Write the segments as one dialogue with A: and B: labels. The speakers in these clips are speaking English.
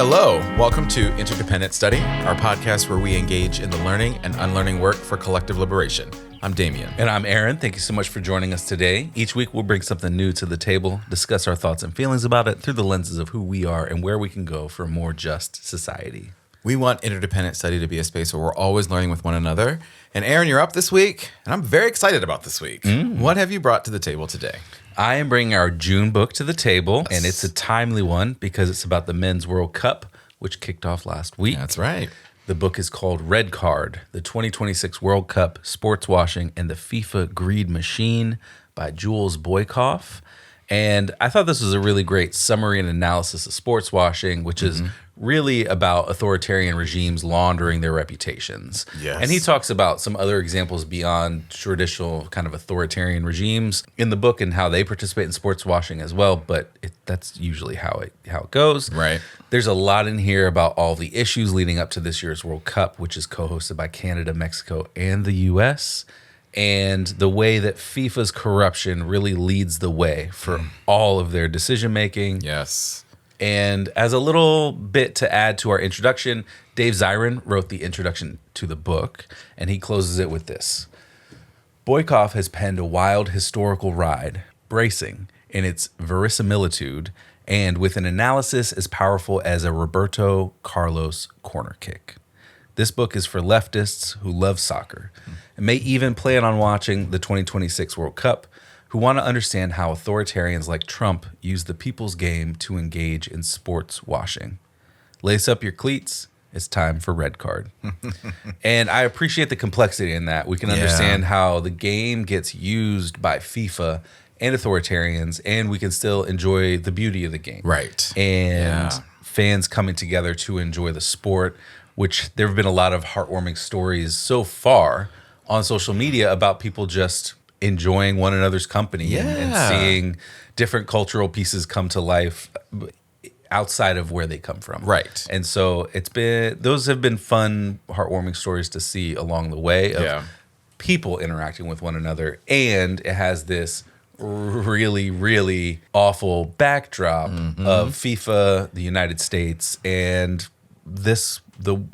A: Hello, welcome to Interdependent Study, our podcast where we engage in the learning and unlearning work for collective liberation. I'm Damien.
B: And I'm Aaron. Thank you so much for joining us today. Each week we'll bring something new to the table, discuss our thoughts and feelings about it through the lenses of who we are and where we can go for a more just society.
A: We want Interdependent Study to be a space where we're always learning with one another. And Aaron, you're up this week, and I'm very excited about this week. What have you brought to the table today?
B: I am bringing our June book to the table, and it's a timely one because it's about the Men's World Cup, which kicked off last week.
A: That's right.
B: The book is called Red Card, the 2026 World Cup, Sportswashing and the FIFA Greed Machine by Jules Boykoff. And I thought this was a really great summary and analysis of sports washing, which is really about authoritarian regimes laundering their reputations.
A: Yes.
B: And he talks about some other examples beyond traditional kind of authoritarian regimes in the book and how they participate in sports washing as well. But that's usually how it goes.
A: Right.
B: There's a lot in here about all the issues leading up to this year's World Cup, which is co-hosted by Canada, Mexico, and the U.S., and the way that FIFA's corruption really leads the way for all of their decision-making.
A: Yes.
B: And as a little bit to add to our introduction, Dave Zirin wrote the introduction to the book, and he closes it with this. Boykoff has penned a wild historical ride, bracing in its verisimilitude, and with an analysis as powerful as a Roberto Carlos corner kick. This book is for leftists who love soccer and may even plan on watching the 2026 World Cup, who want to understand how authoritarians like Trump use the people's game to engage in sports washing. Lace up your cleats. It's time for Red Card. And I appreciate the complexity in that. We can understand how the game gets used by FIFA and authoritarians, and we can still enjoy the beauty of the game.
A: Right.
B: And fans coming together to enjoy the sport, which there have been a lot of heartwarming stories so far on social media about people just enjoying one another's company and seeing different cultural pieces come to life outside of where they come from.
A: Right.
B: And so those have been fun, heartwarming stories to see along the way of people interacting with one another. And it has this really, really awful backdrop of FIFA, the United States, and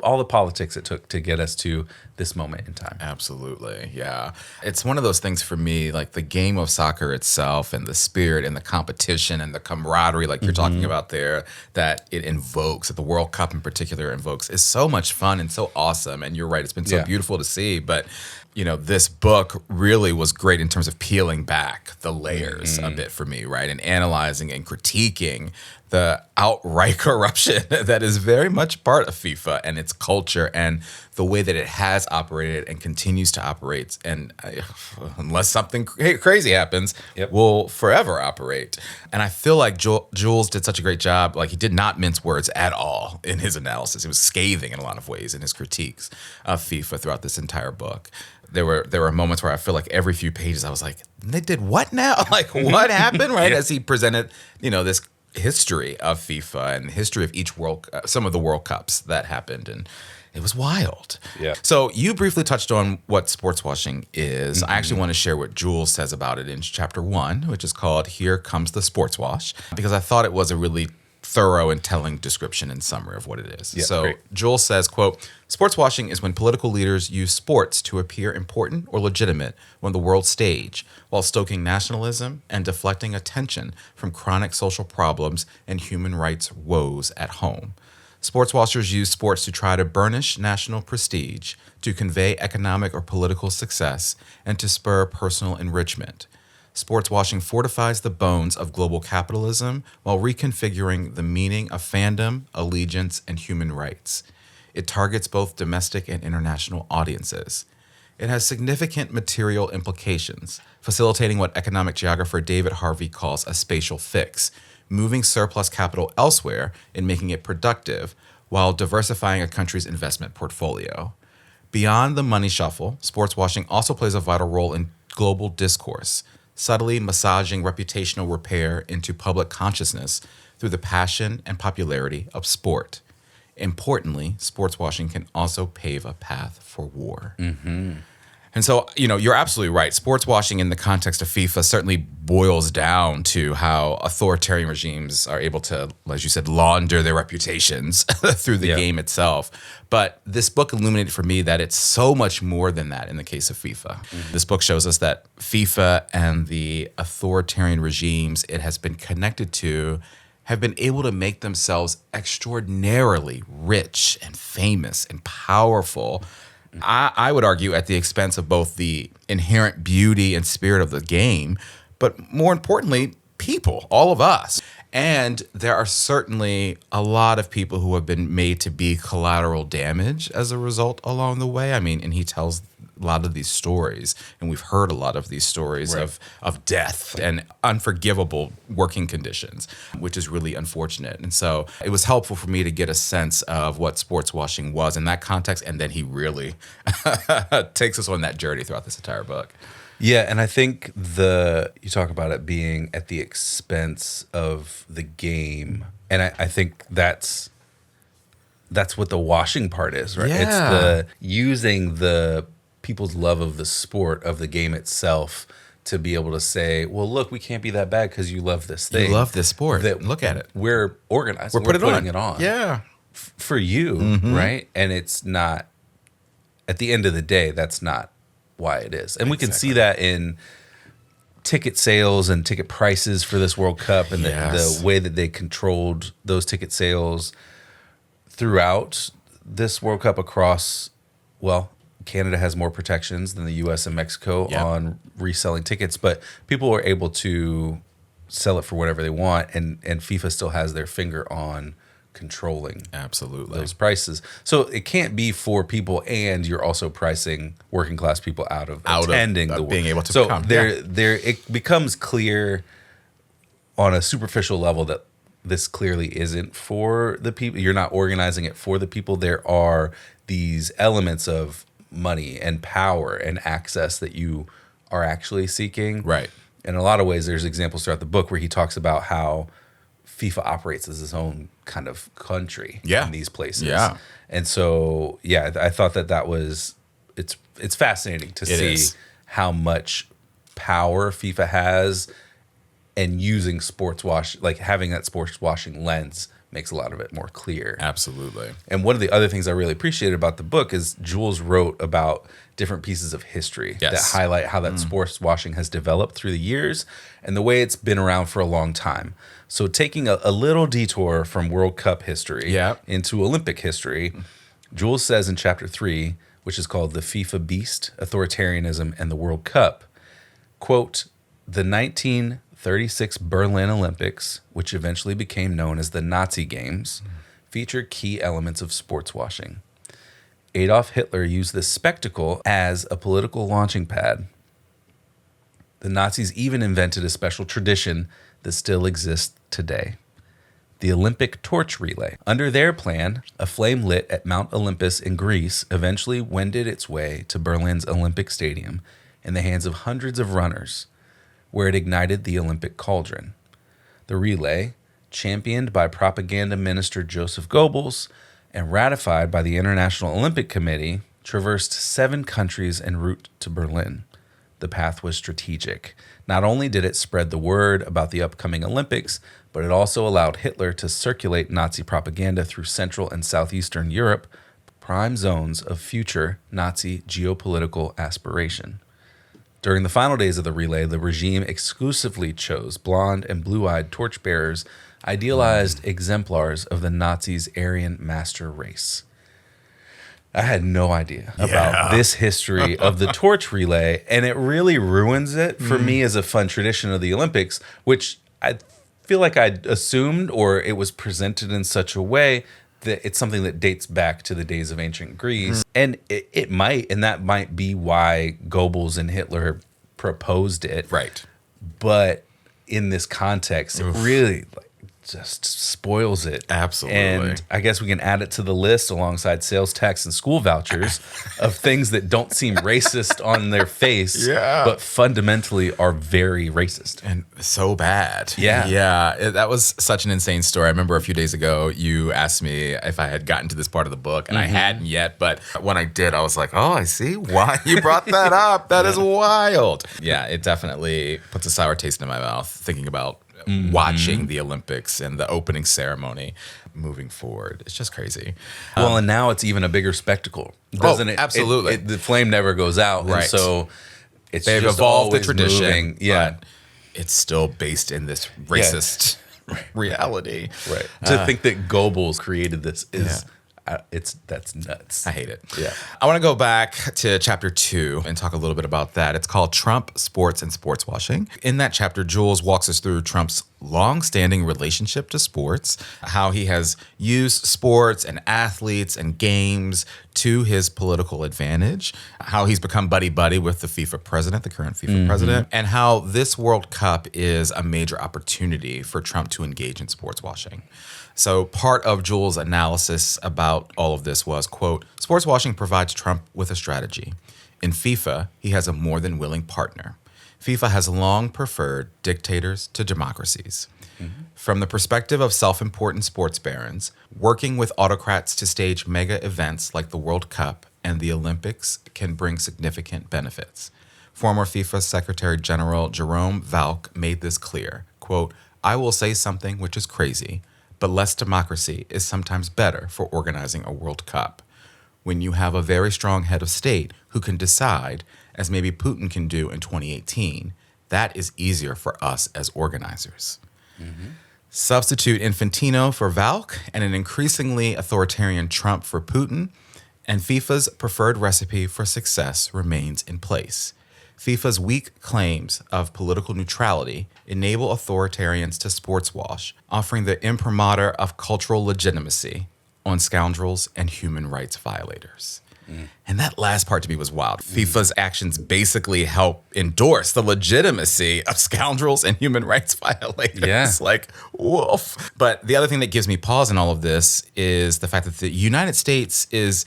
B: all the politics it took to get us to this moment in time.
A: Absolutely, yeah. It's one of those things for me, like the game of soccer itself and the spirit and the competition and the camaraderie, like you're talking about there, that it invokes, that the World Cup in particular invokes, is so much fun and so awesome. And you're right, it's been so beautiful to see. But, you know, this book really was great in terms of peeling back the layers a bit for me, right? And analyzing and critiquing the outright corruption that is very much part of FIFA and its culture and the way that it has operated and continues to operate. And unless something crazy happens, will forever operate. And I feel like Jules did such a great job. Like, he did not mince words at all in his analysis. He was scathing in a lot of ways in his critiques of FIFA throughout this entire book. There were moments where I feel like every few pages I was like, they did what now? Like, what happened? Right? As he presented, this history of FIFA and the history of some of the World Cups that happened, and it was wild.
B: Yeah.
A: So you briefly touched on what sports washing is. I actually want to share what Jules says about it in chapter 1, which is called "Here Comes the Sports Wash," because I thought it was a really thorough and telling description and summary of what it is.
B: Yeah,
A: so
B: great.
A: Jules says, quote, "Sports washing is when political leaders use sports to appear important or legitimate on the world stage while stoking nationalism and deflecting attention from chronic social problems and human rights woes at home. Sports washers use sports to try to burnish national prestige, to convey economic or political success, and to spur personal enrichment. Sports washing fortifies the bones of global capitalism while reconfiguring the meaning of fandom, allegiance, and human rights. It targets both domestic and international audiences. It has significant material implications, facilitating what economic geographer David Harvey calls a spatial fix, moving surplus capital elsewhere and making it productive while diversifying a country's investment portfolio. Beyond the money shuffle, sports washing also plays a vital role in global discourse, subtly massaging reputational repair into public consciousness through the passion and popularity of sport. Importantly, sports washing can also pave a path for war." And so, you're absolutely right. Sports washing in the context of FIFA certainly boils down to how authoritarian regimes are able to, as you said, launder their reputations through the game itself. But this book illuminated for me that it's so much more than that in the case of FIFA. This book shows us that FIFA and the authoritarian regimes it has been connected to have been able to make themselves extraordinarily rich and famous and powerful. I would argue at the expense of both the inherent beauty and spirit of the game, but more importantly, people, all of us. And there are certainly a lot of people who have been made to be collateral damage as a result along the way. I mean, and he tells a lot of these stories, and we've heard a lot of these stories of death and unforgivable working conditions, which is really unfortunate. And so it was helpful for me to get a sense of what sports washing was in that context, and then he really takes us on that journey throughout this entire book.
B: Yeah, and I think you talk about it being at the expense of the game, and I think that's what the washing part is, right?
A: Yeah.
B: It's the using the people's love of the sport, of the game itself, to be able to say, well, look, we can't be that bad because you love this thing.
A: You love this sport.
B: Look
A: at it.
B: We're organized.
A: We're putting
B: it on.
A: Yeah.
B: For you, right? And it's not, at the end of the day, that's not why it is. And we can see that in ticket sales and ticket prices for this World Cup, and the way that they controlled those ticket sales throughout this World Cup across, well, Canada has more protections than the US and Mexico on reselling tickets, but people were able to sell it for whatever they want, and FIFA still has their finger on controlling those prices. So it can't be for people, and you're also pricing working class people out of attending the
A: being able to
B: come. It becomes clear on a superficial level that this clearly isn't for the people. You're not organizing it for the people. There are these elements of money and power and access that you are actually seeking.
A: Right.
B: In a lot of ways, there's examples throughout the book where he talks about how FIFA operates as its own kind of country in these places. Yeah. And so, I thought that was, it's fascinating to see how much power FIFA has, and using sports wash, like having that sports washing lens, makes a lot of it more clear.
A: Absolutely.
B: And one of the other things I really appreciated about the book is Jules wrote about different pieces of history that highlight how that sports washing has developed through the years and the way it's been around for a long time. So taking a little detour from World Cup history into Olympic history, Jules says in chapter 3, which is called The FIFA Beast, Authoritarianism, and the World Cup, quote, the 1936 Berlin Olympics, which eventually became known as the Nazi Games, feature key elements of sports washing. Adolf Hitler used this spectacle as a political launching pad. The Nazis even invented a special tradition that still exists today, the Olympic torch relay. Under their plan, a flame lit at Mount Olympus in Greece eventually wended its way to Berlin's Olympic Stadium in the hands of hundreds of runners, where it ignited the Olympic cauldron. The relay, championed by propaganda minister Joseph Goebbels and ratified by the International Olympic Committee, traversed 7 countries en route to Berlin. The path was strategic. Not only did it spread the word about the upcoming Olympics, but it also allowed Hitler to circulate Nazi propaganda through Central and Southeastern Europe, prime zones of future Nazi geopolitical aspiration. During the final days of the relay, the regime exclusively chose blonde and blue-eyed torchbearers, idealized exemplars of the Nazis' Aryan master race. I had no idea about this history of the torch relay, and it really ruins it for me as a fun tradition of the Olympics, which I feel like I'd assumed, or it was presented in such a way that it's something that dates back to the days of ancient Greece. And it might, and that might be why Goebbels and Hitler proposed it.
A: Right.
B: But in this context, it really just spoils it.
A: Absolutely.
B: And I guess we can add it to the list alongside sales tax and school vouchers of things that don't seem racist on their face, but fundamentally are very racist.
A: And so bad.
B: Yeah.
A: Yeah. That was such an insane story. I remember a few days ago, you asked me if I had gotten to this part of the book, and I hadn't yet. But when I did, I was like, oh, I see why you brought that up. That is wild. Yeah, it definitely puts a sour taste in my mouth thinking about watching the Olympics and the opening ceremony moving forward. It's just crazy.
B: Well, and now it's even a bigger spectacle, doesn't it?
A: Absolutely.
B: The flame never goes out.
A: Right.
B: And so
A: They've
B: just
A: evolved the
B: always
A: tradition,
B: moving. Yeah.
A: but it's still based in this racist reality.
B: Right. To think that Goebbels created this is that's nuts.
A: I hate it.
B: Yeah.
A: I want to go back to chapter 2 and talk a little bit about that. It's called Trump, Sports, and Sportswashing. In that chapter, Jules walks us through Trump's long-standing relationship to sports, how he has used sports and athletes and games to his political advantage, how he's become buddy-buddy with the FIFA president, the current FIFA president, and how this World Cup is a major opportunity for Trump to engage in sports washing. So part of Jules' analysis about all of this was, quote, sports washing provides Trump with a strategy. In FIFA, he has a more than willing partner. FIFA has long preferred dictators to democracies. From the perspective of self-important sports barons, working with autocrats to stage mega events like the World Cup and the Olympics can bring significant benefits. Former FIFA Secretary General Jerome Valk made this clear, quote, I will say something which is crazy, but less democracy is sometimes better for organizing a World Cup. When you have a very strong head of state who can decide, as maybe Putin can do in 2018, that is easier for us as organizers. Substitute Infantino for Valk and an increasingly authoritarian Trump for Putin, and FIFA's preferred recipe for success remains in place. FIFA's weak claims of political neutrality enable authoritarians to sports wash, offering the imprimatur of cultural legitimacy on scoundrels and human rights violators. And that last part to me was wild. FIFA's actions basically help endorse the legitimacy of scoundrels and human rights violators.
B: Yeah.
A: Like, woof. But the other thing that gives me pause in all of this is the fact that the United States is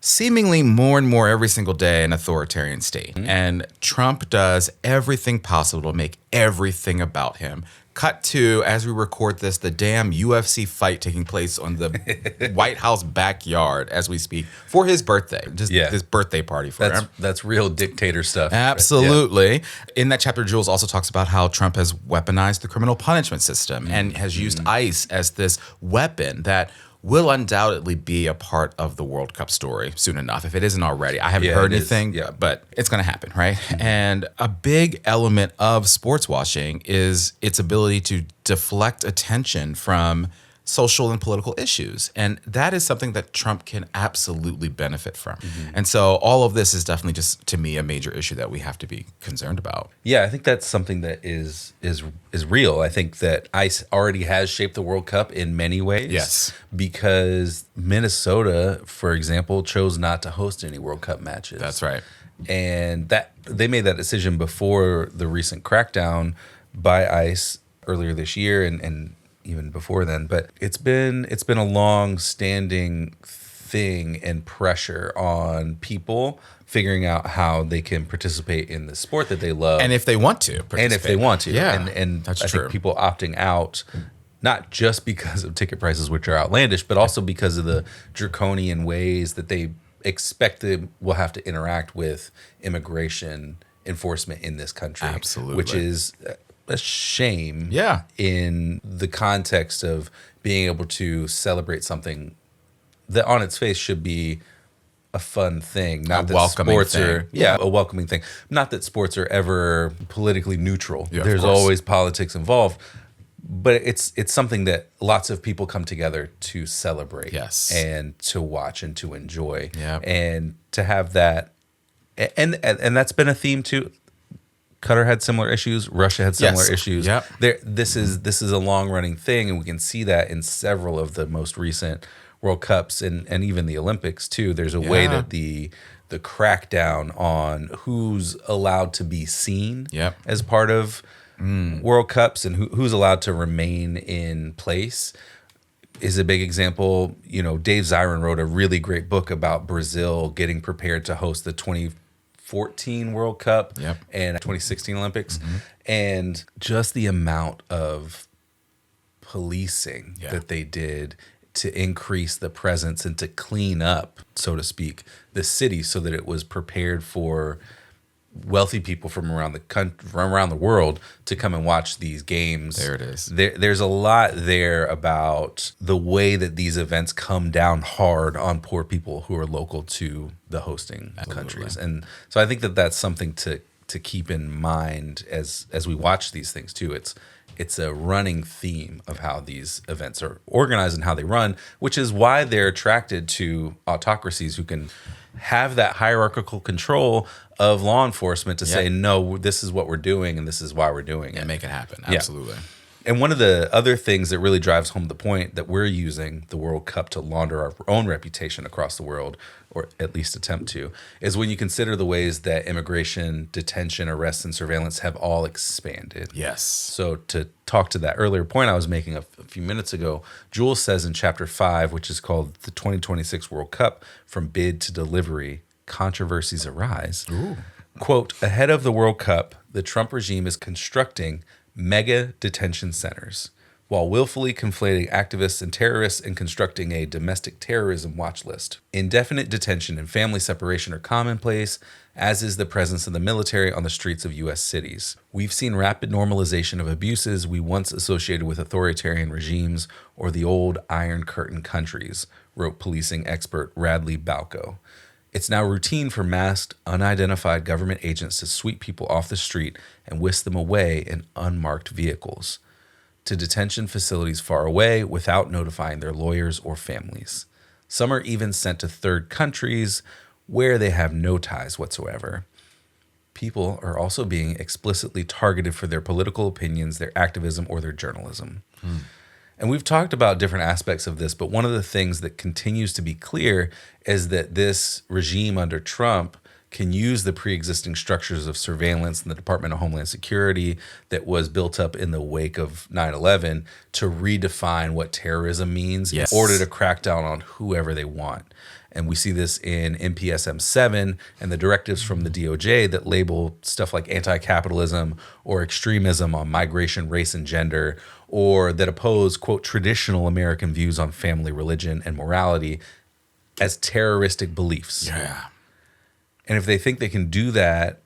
A: seemingly more and more every single day an authoritarian state. And Trump does everything possible to make everything about him. Cut to, as we record this, the damn UFC fight taking place on the White House backyard as we speak for his birthday. Just this birthday party for him.
B: That's real dictator stuff.
A: Absolutely. Yeah. In that chapter, Jules also talks about how Trump has weaponized the criminal punishment system and has used ICE as this weapon that will undoubtedly be a part of the World Cup story soon enough, if it isn't already. I haven't heard anything, but it's going to happen, right? And a big element of sports washing is its ability to deflect attention from social and political issues. And that is something that Trump can absolutely benefit from. And so all of this is definitely just, to me, a major issue that we have to be concerned about.
B: Yeah, I think that's something that is real. I think that ICE already has shaped the World Cup in many ways.
A: Yes.
B: Because Minnesota, for example, chose not to host any World Cup matches.
A: That's right.
B: And that they made that decision before the recent crackdown by ICE earlier this year and even before then. But it's been a long-standing thing and pressure on people figuring out how they can participate in the sport that they love.
A: And if they want to participate.
B: Yeah. And
A: that's
B: I
A: true.
B: think people opting out, not just because of ticket prices, which are outlandish, but also because of the draconian ways that they expect they will have to interact with immigration enforcement in this country.
A: Absolutely.
B: Which is a shame in the context of being able to celebrate something that on its face should be a fun thing, not that sports are a welcoming thing. Not that sports are ever politically neutral. Yeah, there's always politics involved, but it's something that lots of people come together to celebrate and to watch and to enjoy and to have that and that's been a theme too. Qatar had similar issues. Russia had similar issues.
A: Yep.
B: This is a long running thing, and we can see that in several of the most recent World Cups and even the Olympics too. There's a way that the crackdown on who's allowed to be seen as part of World Cups and who's allowed to remain in place is a big example. You know, Dave Zirin wrote a really great book about Brazil getting prepared to host the 2014 World Cup and 2016 Olympics. And just the amount of policing that they did to increase the presence and to clean up, so to speak, the city so that it was prepared for wealthy people from around the country, from around the world, to come and watch these games.
A: There it is.
B: There's a lot there about the way that these events come down hard on poor people who are local to the hosting countries. And so I think that that's something to keep in mind as we watch these things too. It's a running theme of how these events are organized and how they run, which is why they're attracted to autocracies who can have that hierarchical control of law enforcement to say, no, this is what we're doing and this is why we're doing it.
A: And make it happen. Absolutely.
B: And one of the other things that really drives home the point that we're using the World Cup to launder our own reputation across the world, or at least attempt to, is when you consider the ways that immigration, detention, arrests, and surveillance have all expanded.
A: Yes.
B: So to talk to that earlier point I was making a few minutes ago, Jules says in chapter 5, which is called the 2026 World Cup, From Bid to Delivery, Controversies Arise.
A: Ooh.
B: Quote, ahead of the World Cup, the Trump regime is constructing mega detention centers while willfully conflating activists and terrorists and constructing a domestic terrorism watch list. Indefinite detention and family separation are commonplace, as is the presence of the military on the streets of U.S. cities. We've seen rapid normalization of abuses we once associated with authoritarian regimes or the old Iron Curtain countries, wrote policing expert Radley Balco. It's now routine for masked, unidentified government agents to sweep people off the street and whisk them away in unmarked vehicles to detention facilities far away without notifying their lawyers or families. Some are even sent to third countries where they have no ties whatsoever. People are also being explicitly targeted for their political opinions, their activism, or their journalism. And we've talked about different aspects of this, but one of the things that continues to be clear is that this regime under Trump can use the pre-existing structures of surveillance in the Department of Homeland Security that was built up in the wake of 9/11 to redefine what terrorism means in order to crack down on whoever they want. And we see this in NPSM 7 and the directives from the DOJ that label stuff like anti-capitalism or extremism on migration, race, and gender, or that oppose, quote, traditional American views on family, religion, and morality as terroristic beliefs.
A: Yeah.
B: And if they think they can do that,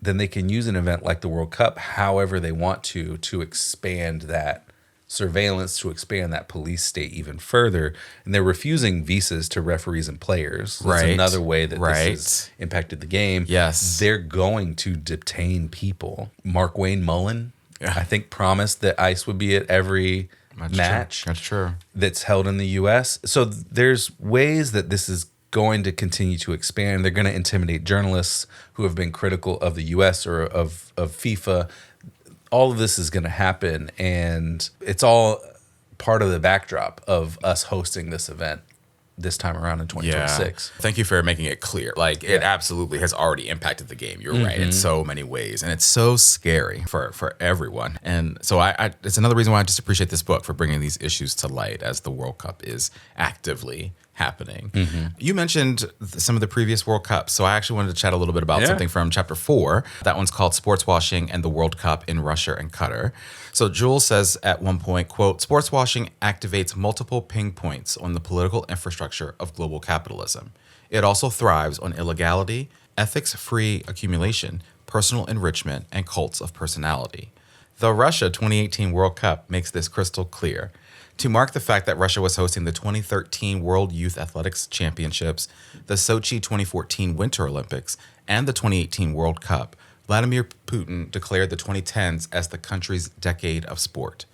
B: then they can use an event like the World Cup however they want to expand that surveillance, to expand that police state even further. And they're refusing visas to referees and players. That's another way that this has impacted the game.
A: Yes.
B: They're going to detain people. Mark Wayne Mullen, I think, promised that ICE would be at every match
A: That's true.
B: that's held in the U.S. So there's ways that this is going to continue to expand. They're going to intimidate journalists who have been critical of the U.S. or of FIFA. All of this is going to happen, and it's all part of the backdrop of us hosting this event this time around in 2026.
A: Yeah. Thank you for making it clear. Like, it absolutely has already impacted the game. You're right, in so many ways. And it's so scary for everyone. And so it's another reason why I just appreciate this book for bringing these issues to light as the World Cup is actively happening. You mentioned some of the previous World Cups, so I actually wanted to chat a little bit about something from chapter 4. That one's called Sportswashing and the World Cup in Russia and Qatar. So Jules says at one point, quote, sportswashing activates multiple ping points on the political infrastructure of global capitalism. It also thrives on illegality, ethics-free accumulation, personal enrichment, and cults of personality. The Russia 2018 World Cup makes this crystal clear. To mark the fact that Russia was hosting the 2013 World Youth Athletics Championships, the Sochi 2014 Winter Olympics, and the 2018 World Cup, Vladimir Putin declared the 2010s as the country's decade of sport.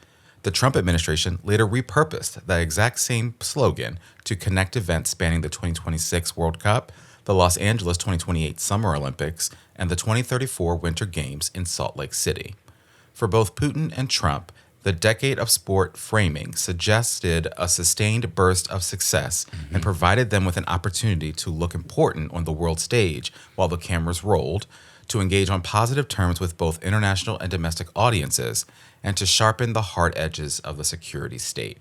A: The Trump administration later repurposed that exact same slogan to connect events spanning the 2026 World Cup, the Los Angeles 2028 Summer Olympics, and the 2034 Winter Games in Salt Lake City. For both Putin and Trump, the decade of sport framing suggested a sustained burst of success and provided them with an opportunity to look important on the world stage while the cameras rolled, to engage on positive terms with both international and domestic audiences, and to sharpen the hard edges of the security state.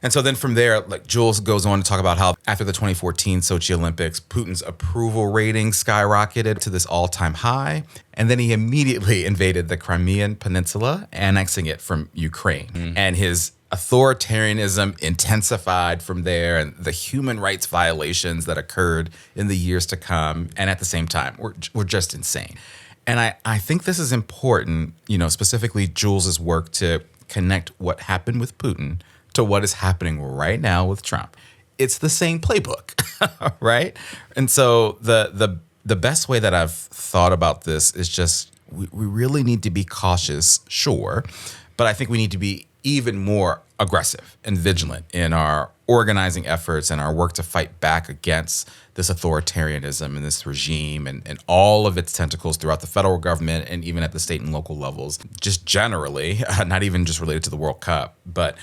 A: And so then from there, like Jules goes on to talk about how after the 2014 Sochi Olympics, Putin's approval rating skyrocketed to this all-time high. And then he immediately invaded the Crimean Peninsula, annexing it from Ukraine. And his authoritarianism intensified from there, and the human rights violations that occurred in the years to come. And at the same time, were just insane. And I think this is important, specifically Jules's work to connect what happened with Putin to what is happening right now with Trump. It's the same playbook, right? And so the best way that I've thought about this is just we really need to be cautious, sure, but I think we need to be even more aggressive and vigilant in our organizing efforts and our work to fight back against this authoritarianism and this regime and all of its tentacles throughout the federal government and even at the state and local levels, just generally, not even just related to the World Cup, but,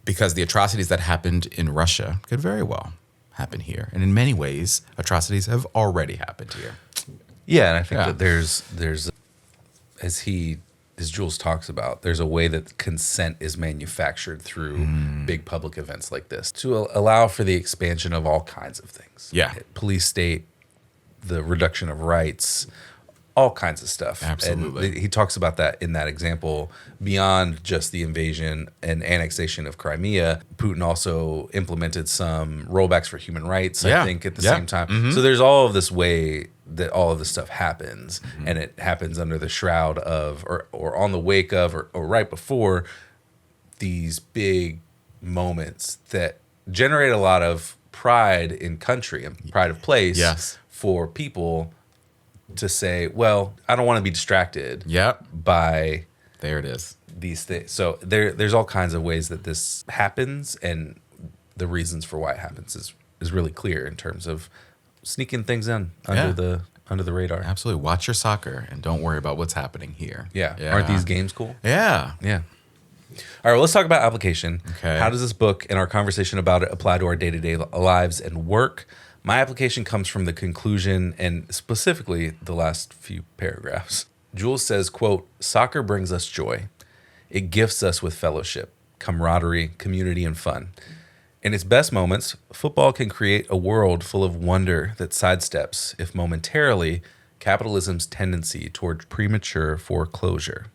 A: because the atrocities that happened in Russia could very well happen here. And in many ways, atrocities have already happened here.
B: Yeah, and I think that there's as Jules talks about, there's a way that consent is manufactured through big public events like this to allow for the expansion of all kinds of things.
A: Yeah.
B: Police state, the reduction of rights, all kinds of stuff.
A: Absolutely.
B: And he talks about that in that example beyond just the invasion and annexation of Crimea. Putin also implemented some rollbacks for human rights, I think, at the same time. So there's all of this way that all of this stuff happens, and it happens under the shroud of or on the wake of or right before these big moments that generate a lot of pride in country and pride of place for people to say, well, I don't want to be distracted by
A: there it is.
B: These things. So there's all kinds of ways that this happens, and the reasons for why it happens is really clear in terms of sneaking things in under the radar.
A: Absolutely. Watch your soccer and don't worry about what's happening here.
B: Yeah. Aren't these games cool?
A: Yeah.
B: Yeah. All right, well, let's talk about application.
A: Okay.
B: How does this book and our conversation about it apply to our day-to-day lives and work? My application comes from the conclusion and specifically the last few paragraphs. Jules says, quote, "Soccer brings us joy. It gifts us with fellowship, camaraderie, community, and fun. In its best moments, football can create a world full of wonder that sidesteps, if momentarily, capitalism's tendency toward premature foreclosure.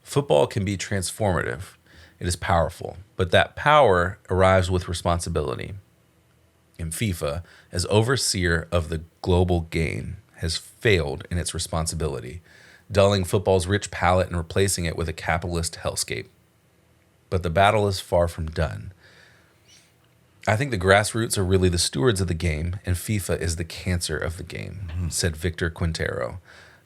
B: Football can be transformative. It is powerful, but that power arrives with responsibility. And FIFA, as overseer of the global game, has failed in its responsibility, dulling football's rich palette and replacing it with a capitalist hellscape. But the battle is far from done. I think the grassroots are really the stewards of the game, and FIFA is the cancer of the game," said Victor Quintero,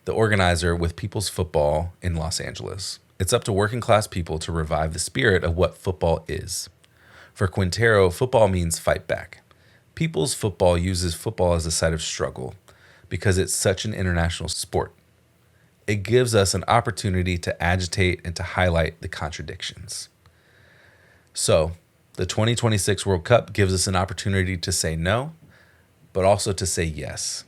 B: the organizer with People's Football in Los Angeles. "It's up to working class people to revive the spirit of what football is. For Quintero, football means fight back. People's Football uses football as a site of struggle because it's such an international sport. It gives us an opportunity to agitate and to highlight the contradictions. So, the 2026 World Cup gives us an opportunity to say no, but also to say yes.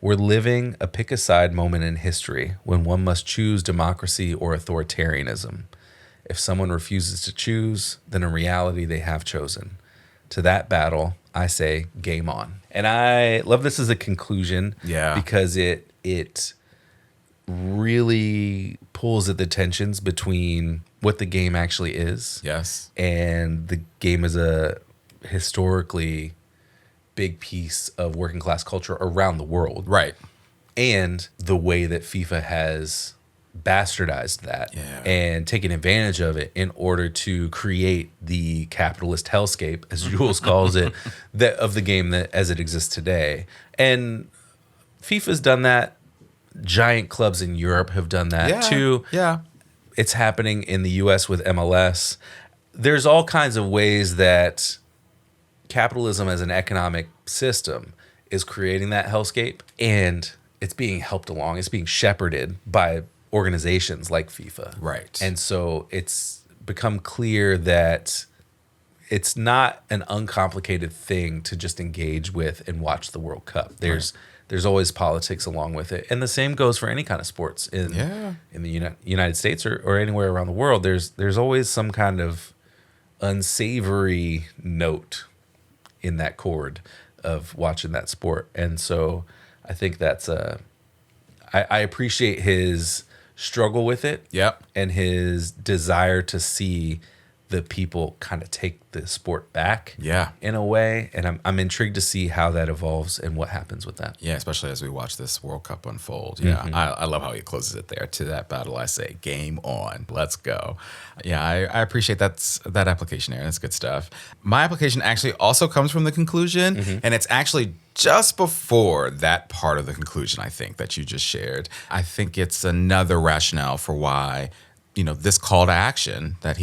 B: We're living a pick-a-side moment in history when one must choose democracy or authoritarianism. If someone refuses to choose, then in reality they have chosen. To that battle, I say game on." And I love this as a conclusion because it really pulls at the tensions between what the game actually is.
A: Yes.
B: And the game is a historically big piece of working class culture around the world.
A: Right.
B: And the way that FIFA has bastardized that and taken advantage of it in order to create the capitalist hellscape, as Jules calls it, that of the game that as it exists today. And FIFA's done that. Giant clubs in Europe have done that too.
A: Yeah.
B: It's happening in the US with MLS. There's all kinds of ways that capitalism as an economic system is creating that hellscape, and it's being helped along. It's being shepherded by organizations like FIFA.
A: Right.
B: And so it's become clear that it's not an uncomplicated thing to just engage with and watch the World Cup. There's there's always politics along with it. And the same goes for any kind of sports in the United States or anywhere around the world. There's always some kind of unsavory note in that chord of watching that sport. And so I think that's I appreciate his struggle with it.
A: Yep.
B: And his desire to see the people kind of take the sport back.
A: Yeah.
B: In a way. And I'm intrigued to see how that evolves and what happens with that.
A: Yeah, especially as we watch this World Cup unfold. Yeah, I love how he closes it there. To that battle, I say, game on. Let's go. Yeah, I appreciate that application, Aaron. That's good stuff. My application actually also comes from the conclusion, and it's actually just before that part of the conclusion, I think, that you just shared. I think it's another rationale for why this call to action that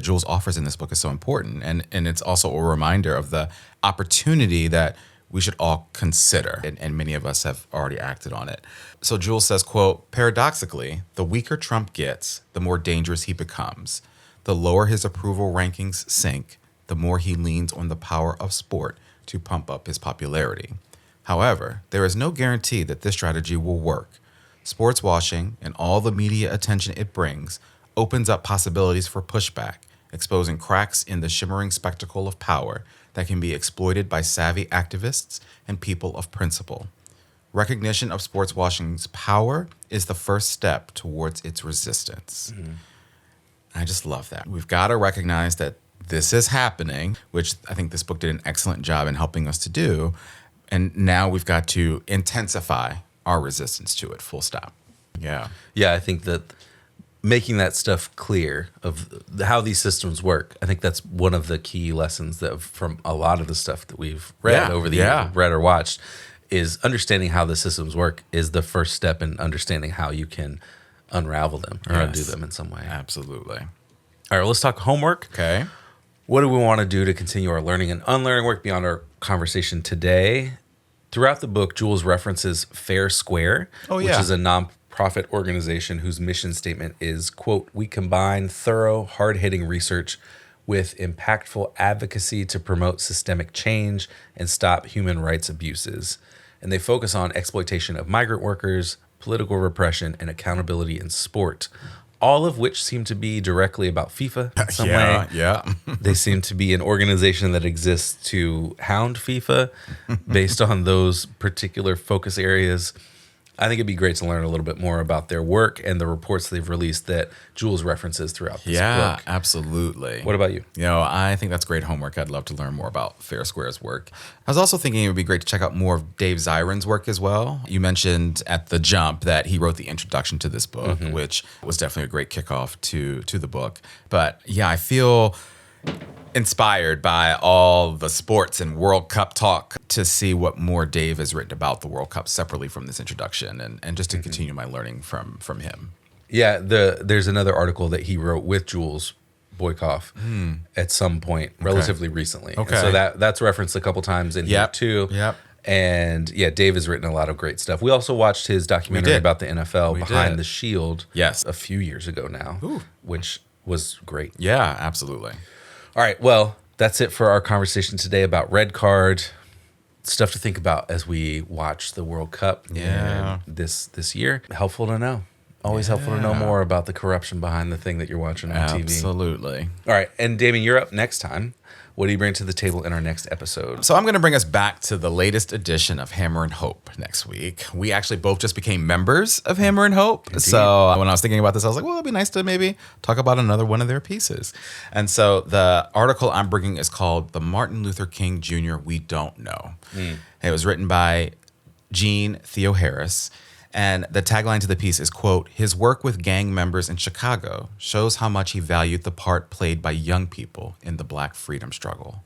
A: Jules offers in this book is so important. And it's also a reminder of the opportunity that we should all consider. And many of us have already acted on it. So Jules says, quote, paradoxically, the weaker Trump gets, the more dangerous he becomes. The lower his approval rankings sink, the more he leans on the power of sport to pump up his popularity. However, there is no guarantee that this strategy will work. Sports washing and all the media attention it brings opens up possibilities for pushback, exposing cracks in the shimmering spectacle of power that can be exploited by savvy activists and people of principle. Recognition of sports washing's power is the first step towards its resistance. I just love that. We've got to recognize that this is happening, which I think this book did an excellent job in helping us to do. And now we've got to intensify our resistance to it, full stop. Yeah.
B: Yeah, I think that making that stuff clear of how these systems work, I think that's one of the key lessons that from a lot of the stuff that we've read over the years, read or watched, is understanding how the systems work is the first step in understanding how you can unravel them or undo them in some way.
A: Absolutely.
B: All right, well, let's talk homework.
A: Okay.
B: What do we want to do to continue our learning and unlearning work beyond our conversation today? Throughout the book, Jules references Fair Square, which is a nonprofit organization whose mission statement is, quote, we combine thorough, hard-hitting research with impactful advocacy to promote systemic change and stop human rights abuses. And they focus on exploitation of migrant workers, political repression, and accountability in sport, all of which seem to be directly about FIFA in some way.
A: Yeah.
B: They seem to be an organization that exists to hound FIFA based on those particular focus areas. I think it'd be great to learn a little bit more about their work and the reports they've released that Jules references throughout this book.
A: Yeah, absolutely.
B: What about you?
A: I think that's great homework. I'd love to learn more about Fair Square's work. I was also thinking it would be great to check out more of Dave Zirin's work as well. You mentioned at the jump that he wrote the introduction to this book, which was definitely a great kickoff to the book. But yeah, I feel inspired by all the sports and World Cup talk to see what more Dave has written about the World Cup separately from this introduction and just to continue my learning from him.
B: Yeah, there's another article that he wrote with Jules Boykoff at some point relatively recently.
A: Okay.
B: And so that's referenced a couple times in here too.
A: Yep.
B: And yeah, Dave has written a lot of great stuff. We also watched his documentary about the NFL, Behind the Shield, a few years ago now, which was great.
A: Yeah, absolutely.
B: All right, well, that's it for our conversation today about red card, stuff to think about as we watch the World Cup this year. Helpful to know. Always helpful to know more about the corruption behind the thing that you're watching on TV.
A: Absolutely.
B: All right, and Damien, you're up next time. What do you bring to the table in our next episode?
A: So I'm going to bring us back to the latest edition of Hammer and Hope next week. We actually both just became members of Hammer and Hope. Indeed. So when I was thinking about this, I was like, well, it'd be nice to maybe talk about another one of their pieces. And so the article I'm bringing is called The Martin Luther King Jr. We Don't Know. It was written by Gene Theo Harris. And the tagline to the piece is, quote, his work with gang members in Chicago shows how much he valued the part played by young people in the Black freedom struggle.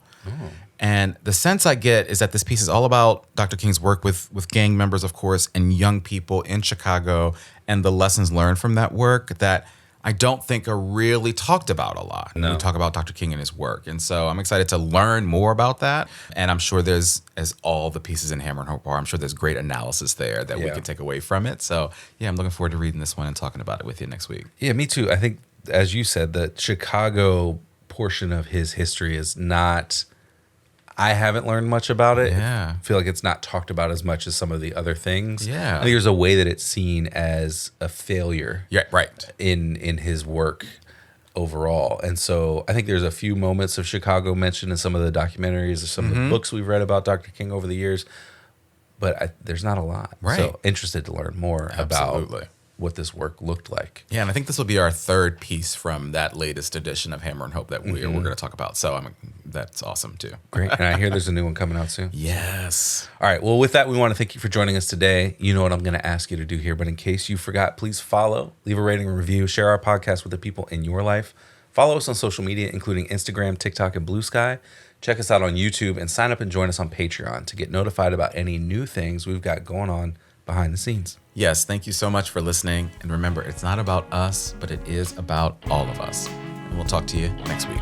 A: And the sense I get is that this piece is all about Dr. King's work with gang members, of course, and young people in Chicago and the lessons learned from that work that I don't think are really talked about a lot when we talk about Dr. King and his work. And so I'm excited to learn more about that. And I'm sure there's, as all the pieces in Hammer and Hope are, I'm sure there's great analysis there that we can take away from it. So yeah, I'm looking forward to reading this one and talking about it with you next week.
B: Yeah, me too. I think, as you said, the Chicago portion of his history is not, I haven't learned much about it.
A: Yeah.
B: I feel like it's not talked about as much as some of the other things.
A: Yeah.
B: I think there's a way that it's seen as a failure.
A: Yeah, right.
B: In his work overall. And so I think there's a few moments of Chicago mentioned in some of the documentaries or some of the books we've read about Dr. King over the years, but there's not a lot.
A: Right.
B: So interested to learn more
A: Absolutely.
B: about what this work looked like.
A: Yeah, and I think this will be our third piece from that latest edition of Hammer and Hope that we're going to talk about. So that's awesome too.
B: Great. And I hear there's a new one coming out soon.
A: Yes.
B: All right. Well, with that, we want to thank you for joining us today. You know what I'm going to ask you to do here, but in case you forgot, please follow, leave a rating and review, share our podcast with the people in your life. Follow us on social media, including Instagram, TikTok, and Blue Sky. Check us out on YouTube and sign up and join us on Patreon to get notified about any new things we've got going on behind the scenes.
A: Yes, thank you so much for listening. And remember, it's not about us, but it is about all of us. And we'll talk to you next week.